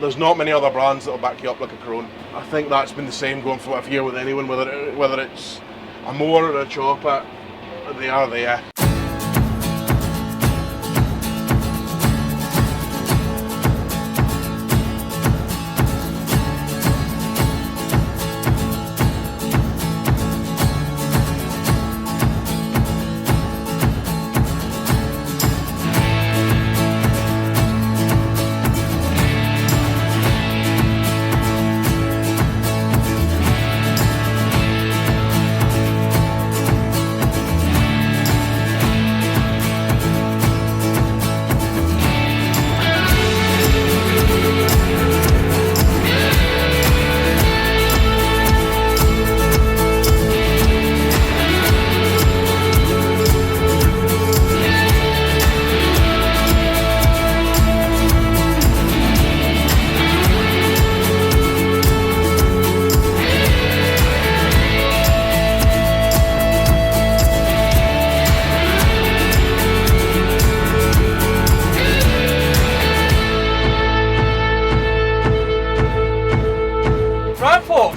there's not many other brands that'll back you up like a Krone. I think that's been the same going for what I've heard with anyone, whether it's a mower or a chopper, they are there.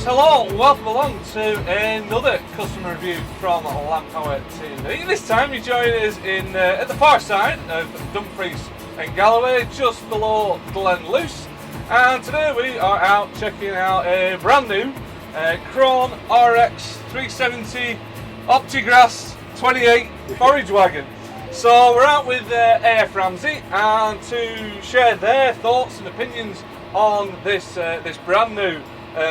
Hello, welcome along to another customer review from LandPower TV. This time you're joining us at the far side of Dumfries and Galloway, just below Glenluce. And today we are out checking out a brand new Krone RX 370 OptiGrass 28 forage wagon. So we're out with A F Ramsay and to share their thoughts and opinions on this brand new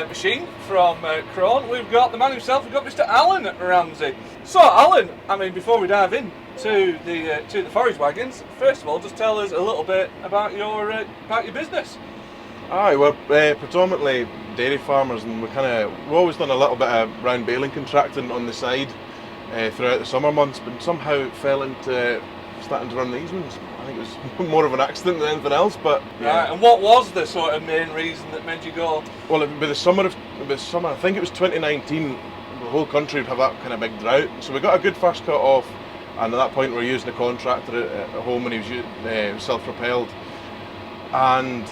machine from Krone. We've got the man himself, we've got Mr. Alan Ramsay. So Alan, I mean, before we dive in to the forage wagons, first of all, just tell us a little bit about your business. Aye, we're predominantly dairy farmers, and we've always done a little bit of round baling contracting on the side throughout the summer months, but somehow it fell into starting to run these ones. I think it was more of an accident than anything else, but yeah. Right, and what was the sort of main reason that made you go? Well, by the summer, I think it was 2019, the whole country would have that kind of big drought, so we got a good first cut off, and at that point we were using a contractor at home, and he was self-propelled, and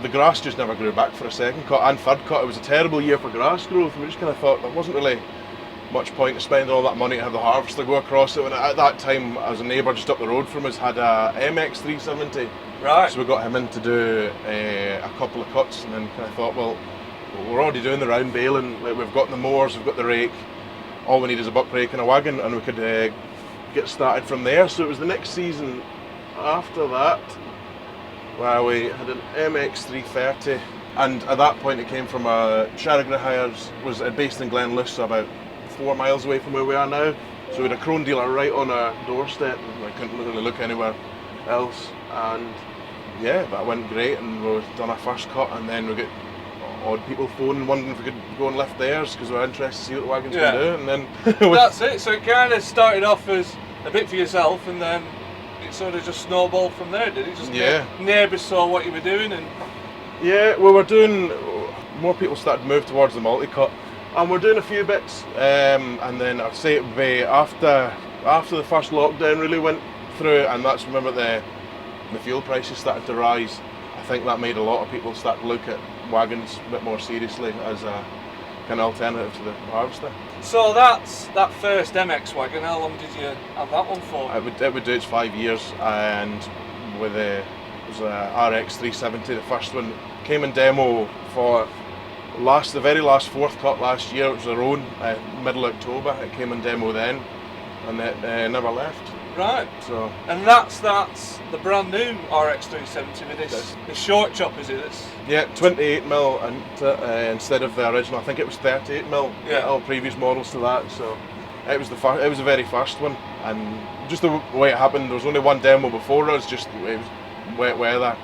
the grass just never grew back for a second cut and third cut. It was a terrible year for grass growth, and we just kind of thought there wasn't really much point in spending all that money to have the harvester go across it. And at that time, as a neighbour just up the road from us had a MX 370, right? So we got him in to do a couple of cuts, and then kind of thought, well, we're already doing the round baling. We've got the mowers, we've got the rake. All we need is a buck rake and a wagon, and we could get started from there. So it was the next season after that where we had an MX 330, and at that point it came from a Sharagna Hires, was based in Glenluce, so about 4 miles away from where we are now. So we had a Krone dealer right on our doorstep, and I couldn't really look anywhere else. And yeah, that went great, and we've done our first cut, and then we get odd people phoning wondering if we could go and lift theirs because we're interested to see what the wagon's going to do. And then that's it. So it kind of started off as a bit for yourself, and then it sort of just snowballed from there, did it? Just neighbours saw what you were doing, and yeah, we were doing. More people started to move towards the multi-cut. And we're doing a few bits, and then I'd say it would be after the first lockdown really went through, and that's remember the fuel prices started to rise. I think that made a lot of people start to look at wagons a bit more seriously as a kind of alternative to the harvester. So that first MX wagon, how long did you have that one for? It would do its 5 years, and with it was a RX 370, the first one came in demo for the very last fourth cut last year. It was our own, middle October. It came in demo then, and it never left. Right. So. And that's the brand new RX 370 with this the short chop, is it? Yeah, 28mm, and instead of the original, I think it was 38mm. Yeah. All previous models to that. So it was the very first one, and just the way it happened, there was only one demo before us. Just it was wet weather.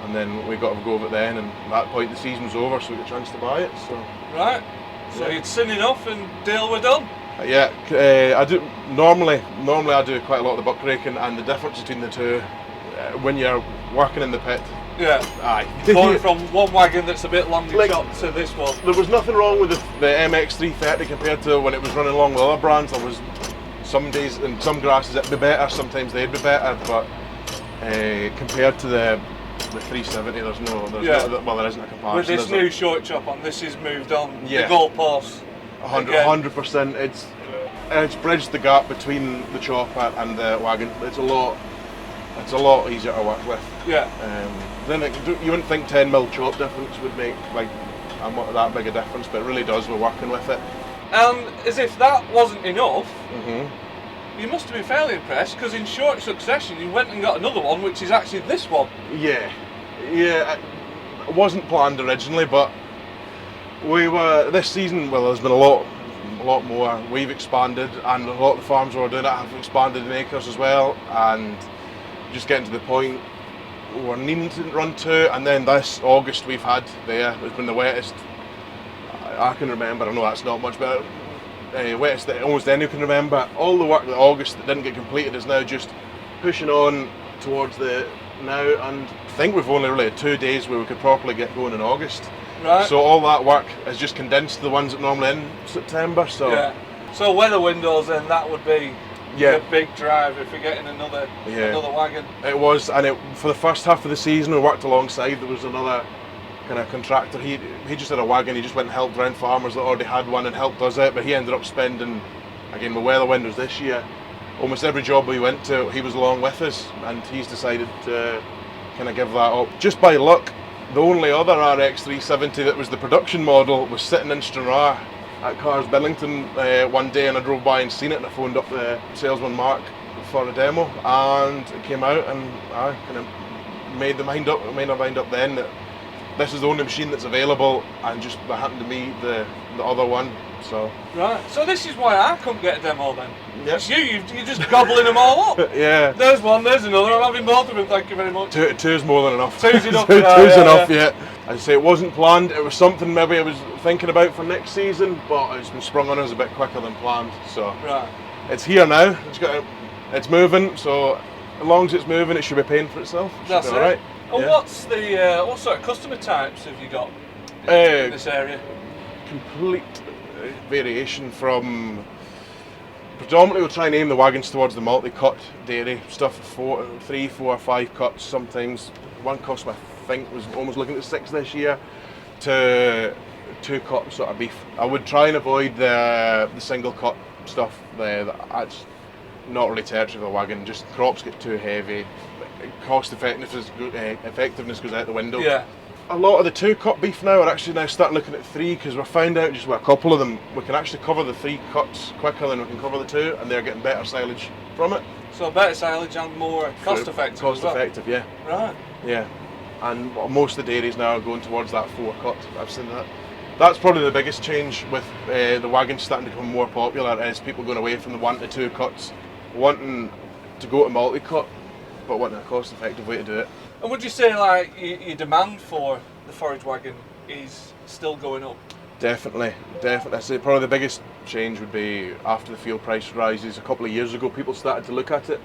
And then we got a go of it then, and at that point the season was over, so we got a chance to buy it. So right, so you'd seen enough, and deal were done. Yeah, I do normally I do quite a lot of the buck raking, and the difference between the two when you're working in the pit. Yeah, aye. Going from one wagon that's a bit longer chopped to this one. There was nothing wrong with the MX 330 compared to when it was running along with other brands. There was some days and some grasses it'd be better, sometimes they'd be better, but compared to the the 370, there's no, well, there isn't a comparison. With this new short chop on, this is moved on Yeah. the goalposts. 100%. It's bridged the gap between the chopper and the wagon. It's a lot easier to work with. Yeah. Then you wouldn't think 10mm chop difference would make like that big a difference, but it really does. We're working with it. And as if that wasn't enough, you must have been fairly impressed, because in short succession you went and got another one, which is actually this one. Yeah. It wasn't planned originally, but we were this season. Well, there's been a lot more. We've expanded, and a lot of the farms we're doing it have expanded in acres as well, and just getting to the point we're needing to run 2, and then this August we've had it's been the wettest I can remember. I know that's not much, but wettest that almost anyone can remember. All the work that August that didn't get completed is now just pushing on towards the now, and I think we've only really had 2 days where we could properly get going in August. Right. So all that work has just condensed to the ones that normally in September. So yeah. So weather windows, then that would be a big drive if we're getting another wagon. It was, and for the first half of the season we worked alongside. There was another kind of contractor. He just had a wagon. He just went and helped around farmers that already had one and helped us out. But he ended up spending, again with weather windows this year, almost every job we went to, he was along with us, and he's decided to kind of give that up. Just by luck, the only other RX 370 that was the production model was sitting in Stranraer at Cars Billington one day, and I drove by and seen it, and I phoned up the salesman Mark for a demo, and it came out, and I kind of made my mind up then that this is the only machine that's available, and just happened to meet the other one. So right. So this is why I couldn't get a demo then. Yep. It's you're just gobbling them all up. Yeah. There's one, there's another. I'm having both of them. Thank you very much. Two's more than enough. Two's enough. Two's enough. Yeah. As I say, it wasn't planned. It was something maybe I was thinking about for next season, but it's been sprung on us a bit quicker than planned. So right. It's here now. It's moving. So as long as it's moving, it should be paying for itself. That's it. All right. And yeah. what's the what sort of customer types have you got in this area? Complete variation from. Predominantly we'll try and aim the wagons towards the multi-cut dairy stuff, 3, 4, 5 cuts sometimes. One customer I think was almost looking at 6 this year, to 2 cut sort of beef. I would try and avoid the single cut stuff there. That's not really territory of the wagon. Just crops get too heavy. Cost effectiveness goes out the window. Yeah. A lot of the 2 cut beef now are actually now starting looking at 3, because we're finding out just with a couple of them we can actually cover the 3 cuts quicker than we can cover the 2, and they're getting better silage from it. So better silage and more cost effective. Cost effective, yeah. Right. Yeah. And most of the dairies now are going towards that 4 cut. I've seen that. That's probably the biggest change with the wagons starting to become more popular, is people going away from the 1 to 2 cuts, wanting to go to multi-cut, but wanting a cost effective way to do it. And would you say like your demand for the forage wagon is still going up? Definitely. I'd say probably the biggest change would be after the fuel price rises. A couple of years ago people started to look at it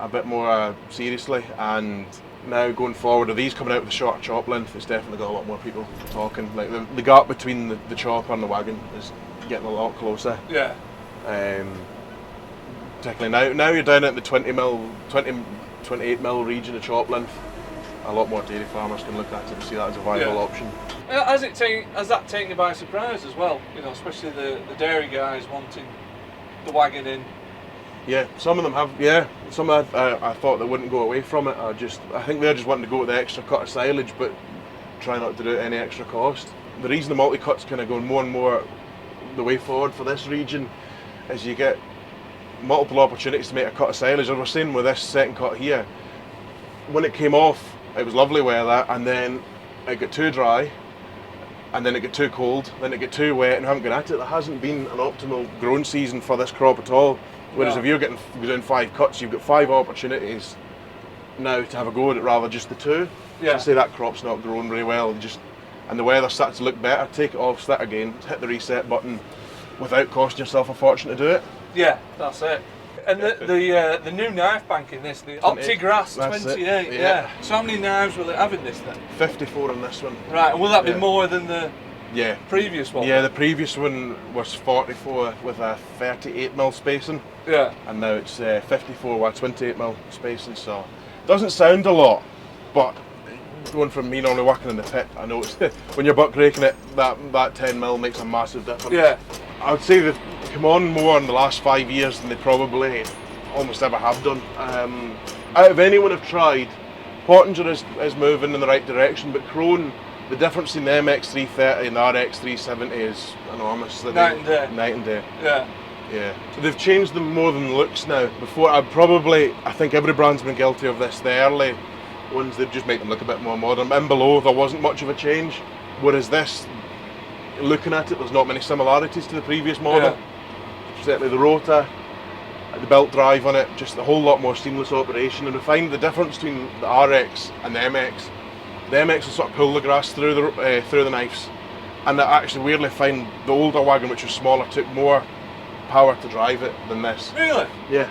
a bit more seriously, and now going forward, with these coming out with a shorter chop length, it's definitely got a lot more people talking. Like the gap between the chopper and the wagon is getting a lot closer. Yeah. Particularly now you're down at the 28mm region of chop length. A lot more dairy farmers can look at it and see that as a viable option. Has that taken you by surprise as well? You know, especially the dairy guys wanting the wagon in. Yeah, some of them have. Yeah, some I thought they wouldn't go away from it. I think they're just wanting to go with the extra cut of silage, but try not to do it at any extra cost. The reason the multi-cut's kind of going more and more the way forward for this region is you get multiple opportunities to make a cut of silage. As we're saying with this second cut here, when it came off, it was lovely weather, and then it got too dry, and then it got too cold, then it got too wet, and I haven't got at it. There hasn't been an optimal growing season for this crop at all. Whereas if you're doing 5 cuts, you've got 5 opportunities now to have a go at it rather than just the 2. Yeah. So say that crop's not growing very well, and the weather starts to look better, take it off, start again, hit the reset button without costing yourself a fortune to do it. Yeah, that's it. And the new knife bank in this, the OptiGrass 28, yeah. So how many knives will it have in this then? 54 in this one. Right, and will that be more than the previous one? Yeah, the previous one was 44 with a 38mm spacing. Yeah. And now it's 54 with 28mm spacing, so it doesn't sound a lot, but going from me normally working in the pit, I noticed when you're buck raking it, that 10mm makes a massive difference. Yeah. I would say they've come on more in the last 5 years than they probably almost ever have done. Out of anyone I've tried, Pottinger is moving in the right direction, but Krone, the difference in the MX330 and the RX370 is enormous. Night and day. Night and day. Yeah. Yeah. So they've changed them more than looks now. Before, I think every brand's been guilty of this. The early ones, they just make them look a bit more modern. And below, there wasn't much of a change. Whereas this, looking at it, there's not many similarities to the previous model. Yeah. Certainly the rotor, the belt drive on it, just a whole lot more seamless operation. And we find the difference between the RX and the MX. The MX will sort of pull the grass through the knives. And I actually weirdly find the older Wagon, which was smaller, took more power to drive it than this. Really? Yeah,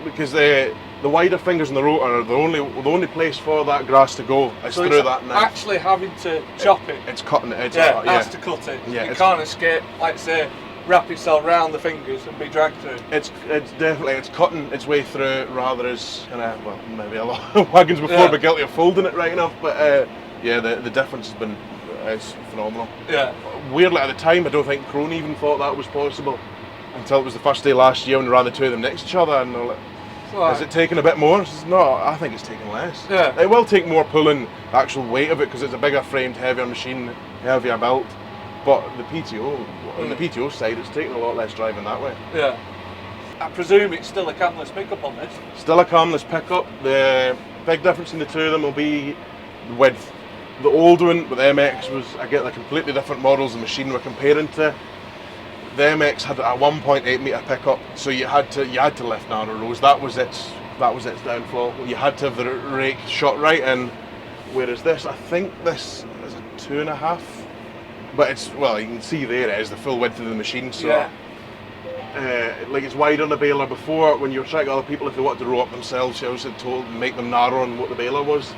because the wider fingers in the rotor are the only place for that grass to go is so through that knife. Actually having to chop it. It's cutting it. It has to cut it. Yeah, you can't escape, like say, wrap itself around the fingers and be dragged through. It's definitely cutting its way through rather as maybe a lot of Wagons before be guilty of folding it right enough, but yeah, the difference has been it's phenomenal. Yeah. Weirdly at the time, I don't think Krone even thought that was possible. Until it was the first day last year when we ran the two of them next to each other, and they're like, is it taking a bit more? No, I think it's taking less. Yeah. It will take more pulling the actual weight of it because it's a bigger framed, heavier machine, heavier built. But the PTO, on the PTO side, it's taking a lot less driving that way. Yeah. I presume it's still a camless pickup on this. Still a camless pickup. The big difference in the two of them will be the width. The old one with the MX was, again, the completely different models of machine we're comparing to. The MX had a 1.8 metre pickup, so you had to lift narrow rows. That was its downfall. You had to have the rake shot right in. Whereas this, I think this is a 2.5, but it's, well, you can see there it is the full width of the machine. So like it's wide on the baler. Before, when you were trying to get other people if they wanted to row up themselves, you also told to make them narrow on what the baler was.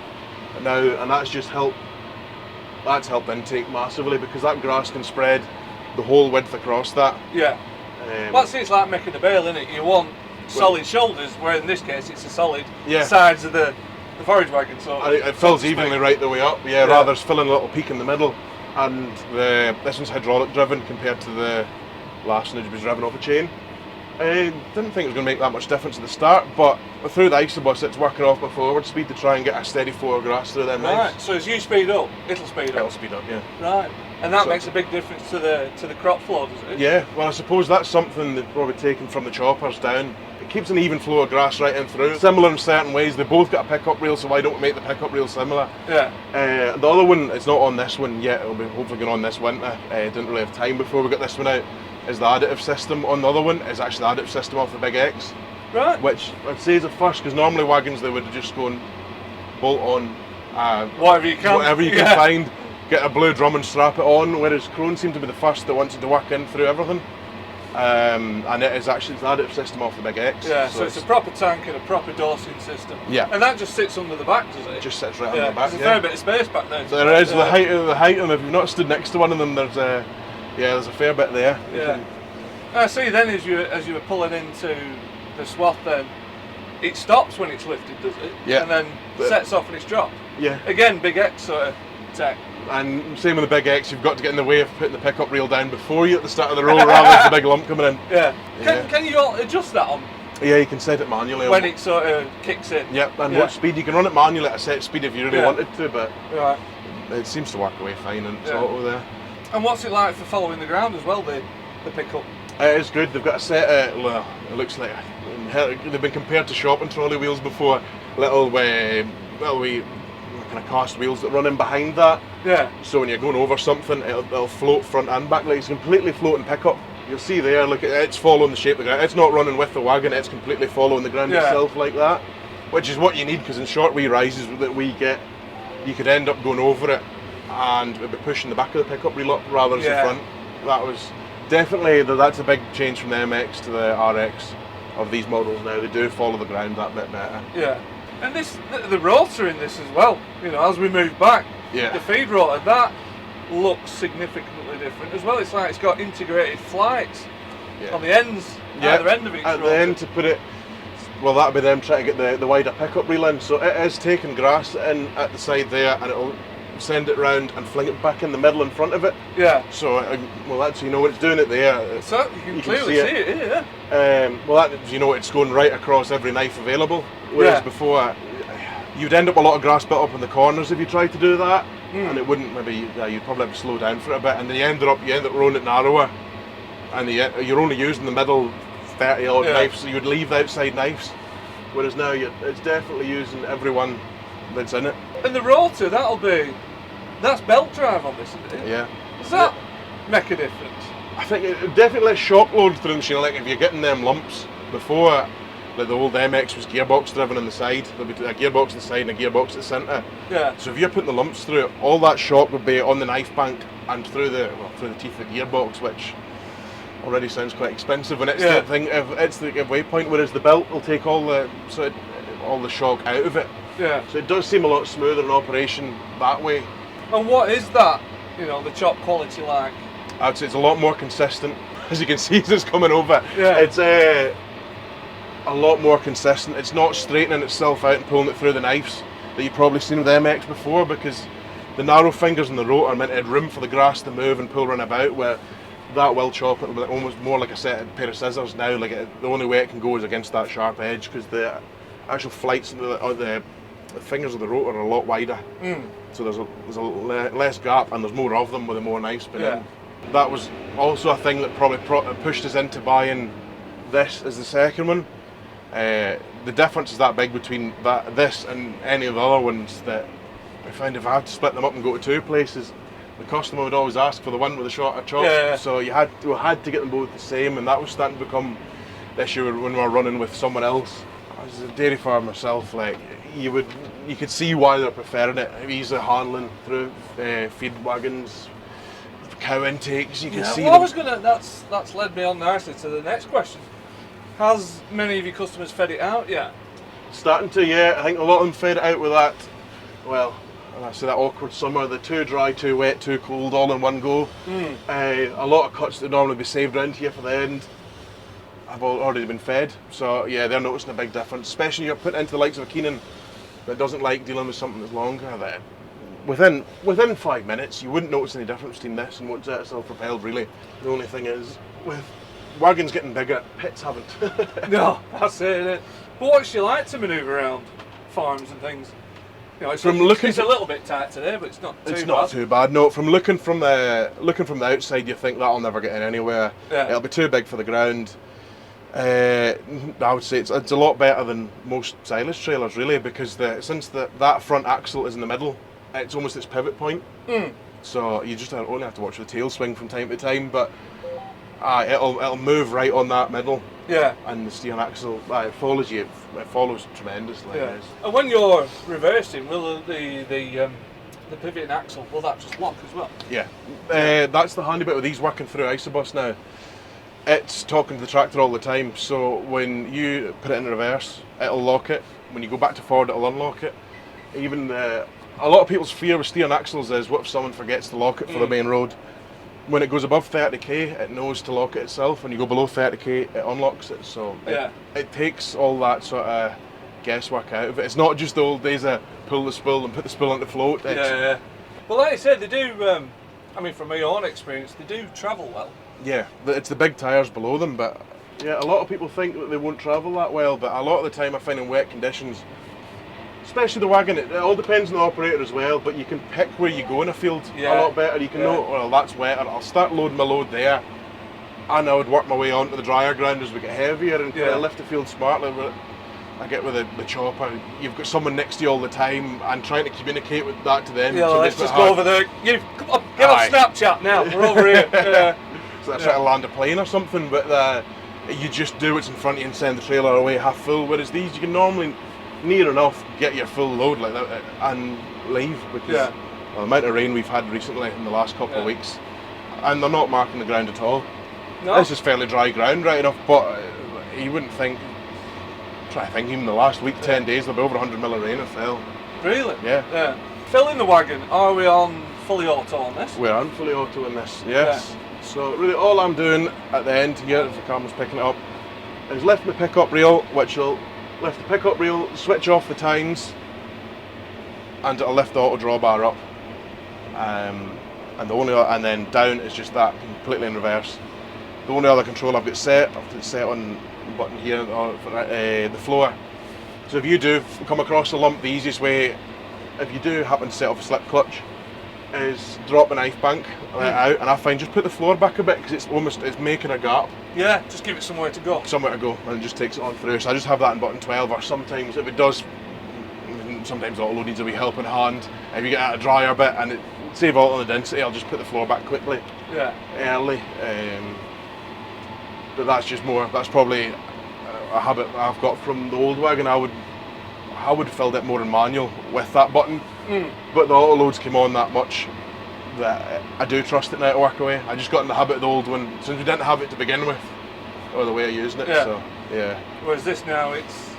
Now, and that's just helped. That's helped intake massively because that grass can spread the whole width across that. Yeah. Well, see, it's like making a bale, isn't it? You want solid shoulders, where in this case it's the solid sides of the forage wagon. So it fills evenly right the way up. Yeah, rather than filling a little peak in the middle. And this one's hydraulic driven compared to the last one, which was driven off a chain. I didn't think it was going to make that much difference at the start, but through the Isobus, it's working off my forward speed to try and get a steady flow of grass through them knives. Right. So as you speed up, it'll speed up. It'll speed up, yeah. Right. And that makes a big difference to the crop flow, does it? Yeah. Well, I suppose that's something they've probably taken from the choppers down. It keeps an even flow of grass right in through. Similar in certain ways. They both got a pickup reel, so why don't we make the pickup reel similar? Yeah. The other one, it's not on this one yet. It'll be hopefully going on this winter. Didn't really have time before we got this one out. Is the additive system on the other one is actually the additive system off the Big X. Right. Which I'd say is a first, because normally Wagons they would have just gone bolt on whatever you can find, get a blue drum and strap it on, whereas Krone seemed to be the first that wanted to work in through everything. And it is actually the additive system off the Big X. Yeah, so it's a proper tank and a proper dosing system. Yeah. And that just sits under the back, does it? It just sits right on the back. There's a fair bit of space back there. So there is the height of them. If you've not stood next to one of them, there's a fair bit there. Yeah. I see. Then as you were pulling into the swath, then it stops when it's lifted, does it? Yeah. And then sets off when it's dropped. Yeah. Again, Big X sort of tech. And same with the Big X, you've got to get in the way of putting the pickup reel down before you at the start of the roll, rather than the big lump coming in. Yeah. Can you adjust that on? Yeah, you can set it manually. When it sort of kicks in. Yep. And what speed you can run it manually at a set speed if you really wanted to, but it seems to work away fine and it's auto there. And what's it like for following the ground as well? The pickup. It is good. They've got a set of, well, it looks like they've been compared to shopping trolley wheels before. Little wee kind of cast wheels that run in behind that. Yeah. So when you're going over something, it'll float front and back. Like it's completely floating pickup. You'll see there. Look, it's following the shape of the ground. It's not running with the wagon. It's completely following the ground itself like that, which is what you need because in short wee rises that we get, you could end up going over it and it'd be pushing the back of the pickup reel up rather than the front. That was definitely that's a big change from the MX to the RX of these models now. They do follow the ground that bit better. Yeah. And the rotor in this as well, you know, as we move back, the feed rotor, that looks significantly different as well. It's like it's got integrated flights on the ends, either end of each rotor. At the end to put it, well, that'll be them trying to get the wider pickup reel in. So it is taking grass in at the side there, and it'll send it round and fling it back in the middle in front of it. Yeah. So, well, that's, you know, it's doing it there. So you can clearly see it, yeah. Well, that, you know, it's going right across every knife available. Whereas before, you'd end up a lot of grass built up in the corners if you tried to do that, and it wouldn't. Maybe you'd probably have to slow down for a bit, and then you end up rolling it narrower, and you're only using the middle 30 odd knives, so you'd leave the outside knives. Whereas now it's definitely using everyone that's in it. And the rotor, that's belt drive on this, isn't it? Yeah. Does that make a difference? I think it definitely lets shock load through the machine. Like if you're getting them lumps before, like the old MX was gearbox driven on the side. There'll be a gearbox on the side and a gearbox at the centre. Yeah. So if you're putting the lumps through it, all that shock would be on the knife bank and through the teeth of the gearbox, which already sounds quite expensive. And it's the thing, it's the waypoint. Whereas the belt will take all the shock out of it. Yeah. So it does seem a lot smoother in operation that way. And what is that, you know, the chop quality like? I'd say it's a lot more consistent. As you can see, as it's coming over, it's a lot more consistent. It's not straightening itself out and pulling it through the knives that you've probably seen with MX before, because the narrow fingers in the rotor are meant to have room for the grass to move and pull around about, where that will chop it almost more like a pair of scissors now. Like the only way it can go is against that sharp edge, because the actual flights of the fingers of the rotor are a lot wider. So there's a less gap, and there's more of them with the more knives spin in. That was also a thing that probably pushed us into buying this as the second one. The difference is that big between this and any of the other ones that I find if I had to split them up and go to two places, the customer would always ask for the one with the shorter chop. So we had to get them both the same, and that was starting to become the issue when we were running with someone else. As a dairy farmer myself, like you could see why they're preferring it. Easy handling through feed wagons, cow intakes. You can see. Well, that's led me on nicely to the next question. Has many of your customers fed it out yet? Starting to, yeah. I think a lot of them fed it out with that. Well, I say that awkward summer, the too dry, too wet, too cold, all in one go. A lot of cuts that normally be saved around here for the end have already been fed. So yeah, they're noticing a big difference, especially you're putting into the likes of a Keenan that doesn't like dealing with something that's longer. That within 5 minutes, you wouldn't notice any difference between this and what's self-propelled. Really, the only thing is with wagons getting bigger, pits haven't. No, that's it. But what's she like to manoeuvre around farms and things? You know, it's a little bit tight today, but it's not too bad. It's not too bad. No, from looking from the outside, you think that'll never get in anywhere. It'll be too big for the ground. I would say it's a lot better than most silage trailers, really, because since that front axle is in the middle, it's almost its pivot point. So you just only have to watch the tail swing from time to time, but it'll move right on that middle. Yeah. And the steering axle, it follows you. It follows tremendously. Yeah. And when you're reversing, will the pivoting axle, will that just lock as well? Yeah. That's the handy bit with these working through Isobus now. It's talking to the tractor all the time, so when you put it in reverse, it'll lock it. When you go back to forward, it'll unlock it. Even a lot of people's fear with steering axles is, what if someone forgets to lock it for the main road? When it goes above 30k, it knows to lock it itself. When you go below 30k, it unlocks it. So it takes all that sort of guesswork out of it. It's not just the old days of pull the spool and put the spool on the float. Well, like I said, they do. I mean, from my own experience, they do travel well. Yeah, it's the big tyres below them, but yeah, a lot of people think that they won't travel that well, but a lot of the time I find in wet conditions, especially the wagon, it all depends on the operator as well, but you can pick where you go in a field a lot better. You can know, well, that's wetter, I'll start loading my load there, and I would work my way onto the drier ground as we get heavier and lift the field smartly. I get with the chopper, you've got someone next to you all the time and trying to communicate with that to them. Yeah, let's just go over there. Come on, get on Snapchat now, we're over here. So that's trying to land a plane or something, but you just do what's in front of you and send the trailer away half full, whereas these you can normally near enough get your full load like that and leave, because the amount of rain we've had recently in the last couple of weeks, and they're not marking the ground at all. No. This is fairly dry ground, right enough, but you wouldn't think, try to think, even the last week, 10 days, there'll be over 100 mil of rain it fell. Really? Yeah. Phil, in the wagon, are we on fully auto on this? We're on fully auto in this, yes. So really all I'm doing at the end here, if the camera's picking it up, is lift my pickup reel, which will lift the pickup reel, switch off the tines, and it'll lift the auto drawbar up. And then down is just that, completely in reverse. The only other control I've got set on the button here for the floor. So if you do come across a lump, the easiest way, if you do happen to set off a slip clutch, is drop a knife bank out, and I find just put the floor back a bit, because it's making a gap. Yeah, just give it somewhere to go. Somewhere to go, and it just takes it on through. So I just have that in button 12, or sometimes if it does, sometimes auto needs a wee helping hand. If you get out a dryer bit and it save all on the density, I'll just put the floor back quickly. Yeah. Early. But that's probably a habit I've got from the old wagon. I would have filled it more in manual with that button, but the auto loads came on that much that I do trust it now to work away. I just got in the habit of the old one, since we didn't have it to begin with, or the way of using it. Yeah. So yeah. Whereas this now, it's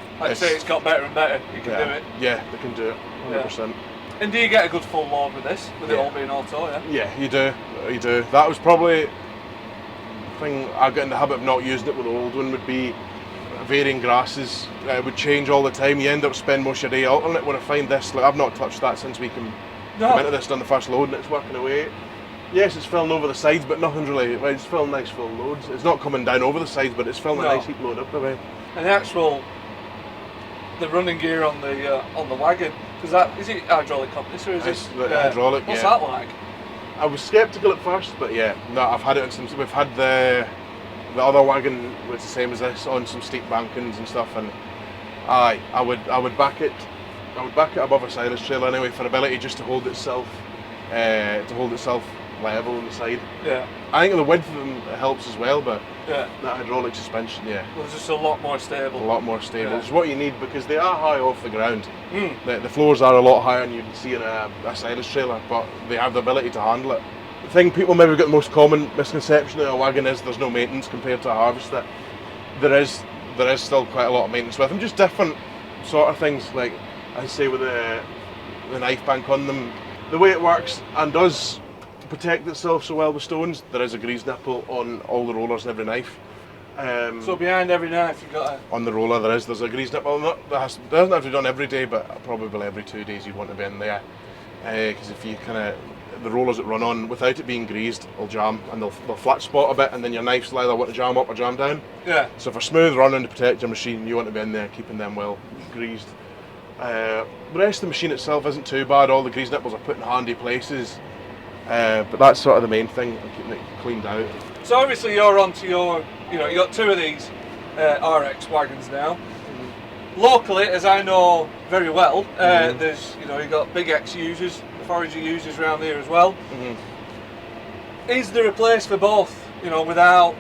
got better and better. You can do it. Yeah, they can do it, 100%. Yeah. And do you get a good full load with this, with it all being auto? Yeah. Yeah, you do. That was probably the thing I got in the habit of not using it with the old one, would be varying grasses. It would change all the time. You end up spending most of your day out on it. When I find this, like, I've not touched that since we come into this, done the first load, and it's working away. Yes, it's filling over the sides, but nothing's really. Well, it's filling nice full loads. It's not coming down over the sides, but it's filling a nice heap load up the way. And the running gear on the wagon, because is it hydraulic compass or is it hydraulic? What's that like? I was sceptical at first, but yeah, no, I've had it since we've had the other wagon was the same as this, on some steep bankings and stuff, and I would back it above a silage trailer anyway, for ability just to hold itself level on the side. Yeah. I think the width of them helps as well, but that hydraulic suspension, well, it's just a lot more stable. It's what you need, because they are high off the ground. The floors are a lot higher than you can see in a silage trailer, but they have the ability to handle it. The thing people maybe get the most common misconception of a wagon is there's no maintenance compared to a harvester. There is still quite a lot of maintenance with them, just different sort of things, like I say with the knife bank on them. The way it works and does protect itself so well with stones, there is a grease nipple on all the rollers and every knife. So behind every knife you've got on the roller there's a grease nipple. That doesn't have to be done every day, but probably every 2 days you want to be in there, because if you the rollers that run on without it being greased will jam, and they'll flat spot a bit, and then your knifes will either want to jam up or jam down. Yeah. So for smooth running to protect your machine, you want to be in there keeping them well greased. The rest of the machine itself isn't too bad. All the grease nipples are put in handy places. But that's sort of the main thing, keeping it cleaned out. So obviously you're onto you got 2 of these RX wagons now. Locally, as I know very well, there's you've got big X users, forager users around here as well. Is there a place for both? Without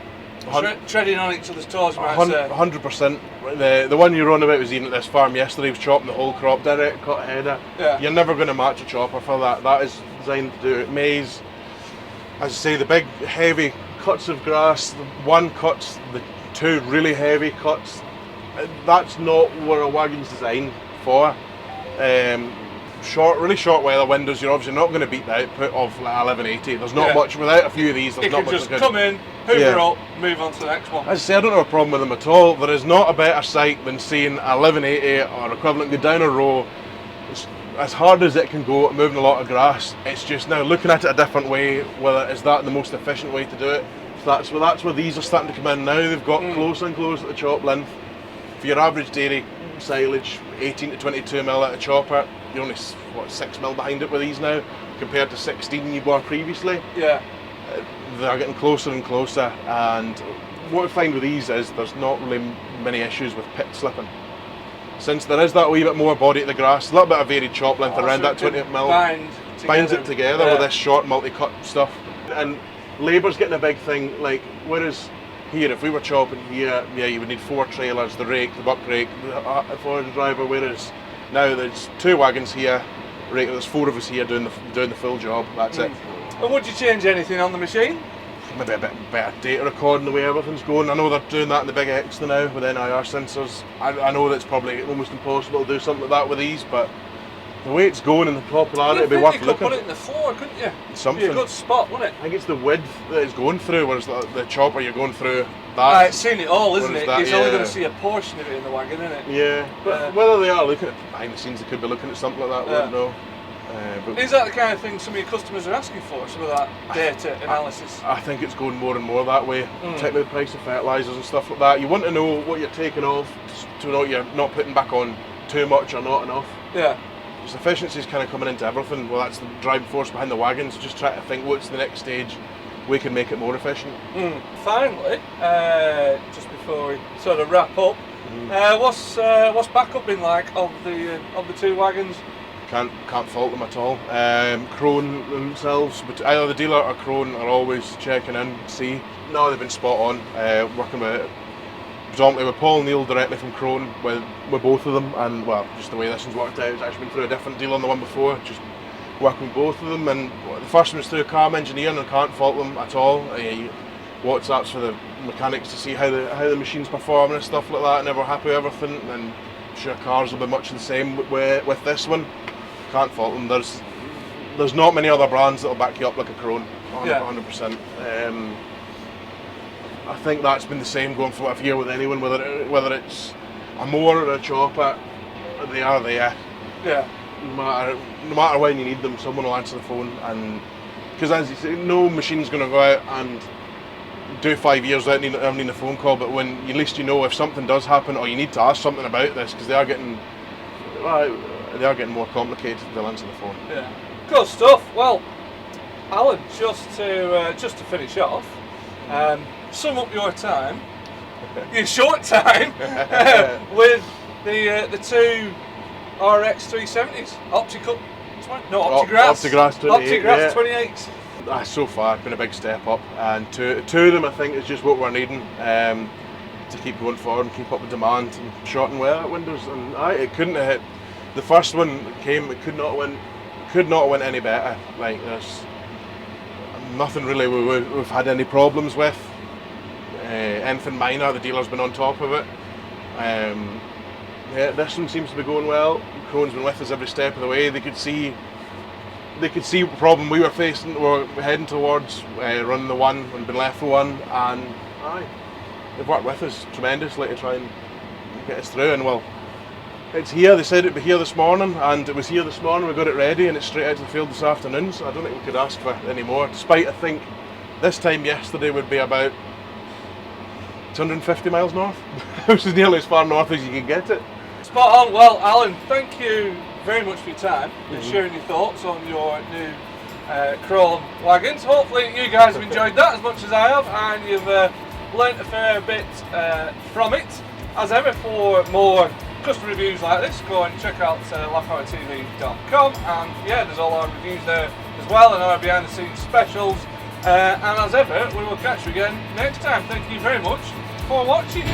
treading on each other's toes, you might say. 100%. The one you were on about was even at this farm yesterday. He was chopping the whole crop, direct cut header. Yeah. You're never going to match a chopper for that. That is designed to do maize. As I say, the big heavy cuts of grass, the one cuts, the 2 really heavy cuts. That's not what a wagon's designed for. Really short weather windows, you're obviously not going to beat the output of like 1180. There's not much, without a few of these, there's not much. You can just come in, hoover up, move on to the next one. As I say, I don't have a problem with them at all. There is not a better sight than seeing a 1180 or equivalent go down a row. It's as hard as it can go, moving a lot of grass. It's just now looking at it a different way, whether is that the most efficient way to do it. So that's where these are starting to come in now. They've got closer and closer at the chop length. For your average dairy silage, 18 to 22 mil at a chopper, you're only 6 mil behind it with these now, compared to 16 you were previously. Yeah. They're getting closer and closer, and what I find with these is there's not really many issues with pit slipping. Since there is that wee bit more body to the grass, a little bit of varied chop length around that 20 mil binds it together with this short multi-cut stuff. And labour's getting a big thing, like whereas here, if we were chopping here, you would need 4 trailers, the rake, the buck rake, the forage driver, whereas now there's 2 wagons here, there's 4 of us here doing the full job, that's it. And would you change anything on the machine? Maybe a bit better data recording, the way everything's going. I know they're doing that in the big X now with NIR sensors. I know that's probably almost impossible to do something like that with these, but the way it's going and the popularity, it'd be You worth could looking put it in the floor, couldn't you? something. It'd be a good spot, wouldn't it? I think it's the width that it's going through, whereas the chopper you're going through that. Right, seeing it all, isn't whereas it? that, He's only yeah. going to see a portion of it in the wagon, isn't it? Yeah, but whether they are looking at behind the scenes, they could be looking at something like that. I don't know. But is that the kind of thing some of your customers are asking for? Some of that data analysis? I think it's going more and more that way, particularly the price of fertilisers and stuff like that. You want to know what you're taking off to know you're not putting back on too much or not enough. Yeah. Because efficiency is kind of coming into everything. Well, that's the driving force behind the wagons. Just try to think what's the next stage we can make it more efficient. Finally, just before we sort of wrap up, what's backup been like of the two wagons? Can't fault them at all. Krone themselves, but either the dealer or Krone are always checking in, see. No, they've been spot on, working with predominantly with Paul Neal directly from Krone, with both of them, and well, just the way this one's worked out, it's actually been through a different dealer than the one before, just working with both of them. And the first one was through Calm Engineering, and can't fault them at all. WhatsApps for the mechanics to see how the machine's performing and stuff like that, and they're happy with everything. And I'm sure cars will be much the same with this one. Can't fault them. There's not many other brands that'll back you up like a Krone, 100%. I think that's been the same going for what I've heard with anyone, whether it's a mower or a chopper, they are there. Yeah. No matter when you need them, someone will answer the phone, and because as you say, no machine's going to go out and do 5 years without needing a phone call. But when at least you know if something does happen or you need to ask something about this, because they are getting more complicated, they'll answer the phone. Yeah. Good stuff. Well, Alan, just to finish off, sum up your time, your short time with the two RX 370s, OptiGrass 28s. So far, it's been a big step up, and two of them I think is just what we're needing to keep going forward and keep up with demand and short and wear windows. And it couldn't have hit. The first one came, it could not have went any better. Like, there's nothing really we've had any problems with. Anything minor, the dealer's been on top of it. This one seems to be going well. Krone's been with us every step of the way. They could see what problem we were facing. We're heading towards running the one and been left with one, and they've worked with us tremendously to try and get us through. And well, it's here. They said it'd be here this morning, and it was here this morning. We got it ready, and it's straight out to the field this afternoon. So I don't think we could ask for any more. Despite I think this time yesterday would be about 250 miles north, which is nearly as far north as you can get it. Spot on. Well, Alan, thank you very much for your time and sharing your thoughts on your new Krone wagons. Hopefully you guys have enjoyed that as much as I have, and you've learnt a fair bit from it. As ever, for more custom reviews like this, go and check out LandPowerTV.com, and there's all our reviews there as well, and our behind the scenes specials. And as ever, we will catch you again next time. Thank you very much for watching.